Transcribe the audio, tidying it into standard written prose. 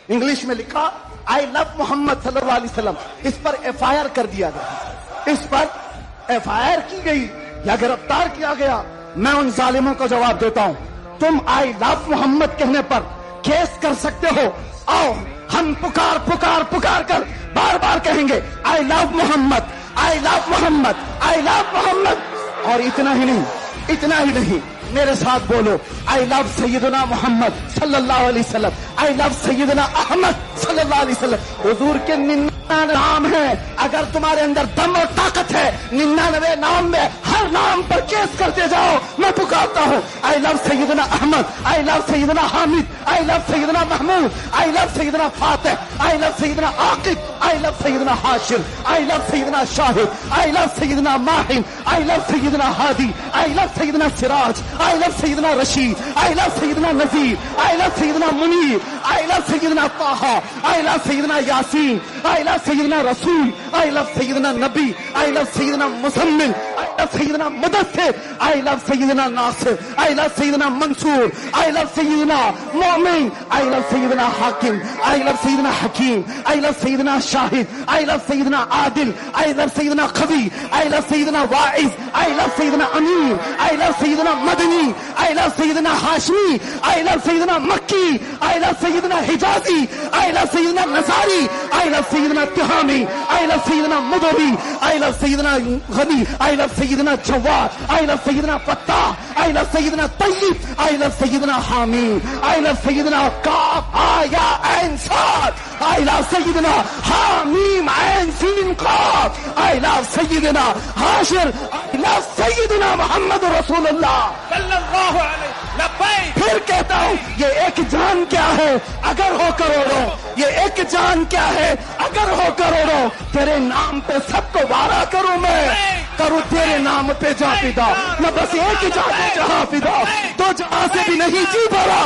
English में लिखा आई love Mohammad सल्लल्लाहु अलैहि वसल्लम। इस पर FIR कर दिया गया, इस पर FIR की गई या गिरफ्तार किया गया। मैं उन जालिमों को जवाब देता हूं, तुम आई लव मोहम्मद कहने पर केस कर सकते हो। आओ हम पुकार पुकार पुकार कर बार बार कहेंगे I love Muhammad, I love Muhammad, I love Muhammad. और इतना ही नहीं, इतना ही नहीं, मेरे साथ बोलो आई लव सैयदना मोहम्मद सल्लल्लाहु अलैहि वसल्लम, आई लव सैयदना अहमद सल्लल्लाहु अलैहि वसल्लम। हुजूर के 99 नाम है, अगर तुम्हारे अंदर दम और ताकत है 99 नाम में हर नाम पर केस करते जाओ। मैं पुकारता हूँ आई लव सैयदना अहमद, आई लव सैयदना हामिद, आई लव सैयदना महमूद, आई लव सैयदना फातिह, आई लव सैयदना आकिब, आई लव सैयदना हाशिर, आई लव सैयदना शाहिद, आई लव सैयदना माहिन, आई लव सैयदना हादी, आई लव सैयदना सिराज, आई लव सैयदना रशीद, आई लव सैयदना नजीर, आई लव सैयदना मुनीर, आई लव सैयदना ताहा, आई लव सैयदना यासीन, आई लव सैयदना रसूल, आई लव सैयदना नबी, आई लव सैयदना मुज़म्मिल, आई लव सैयदना मुदस्सिर, आई लव सैयदना नासिर, आई लव सैयदना मंसूर, आई लव सैयदना मोमिन, आई लव सैयदना हाकिम, आई लव सैयदना हकीम, आई लव सैयदना शाहिद, आई लव सैयदना आदिल, आई लव सैयदना कवी, आई लव सैयदना वाइज, आई लव सैयदना अमीर, आई लव सैयदना मदनी, आई लव सैयदना हाशमी, आई लव सैयदना मक्की, आई लव सैयदना हिजाजी, आई लव सैयदना नसारी, आई लव सैयदना तिहामी, आई लव सैयदना मुदवी, आई लव सैयदना गनी, आई लव सैयदना जवाद, आई लव सैयदना फत्ताह, आई लव सैयदना तय्यब, आई लव सैयदना हामी, आई लव सैयदना काफ आया ऐन साद, आई लव सैयदना हामीम ऐन सीन काफ, आई लव सैयदना हाशिर, आई लव सैयदना मोहम्मद रसूलुल्लाह सल्लल्लाहु अलैहि लब्बैक। फिर कहता हूं ये एक जान क्या है अगर हो करोड़ों, ये एक जान क्या है अगर हो करोड़ों। तेरे नाम पे सबको वारा करूं मैं, करूं तेरे नाम पे जा फिदा, मैं बस एक जान पे जहां फिदा, तो जहां से भी नहीं जी भरा।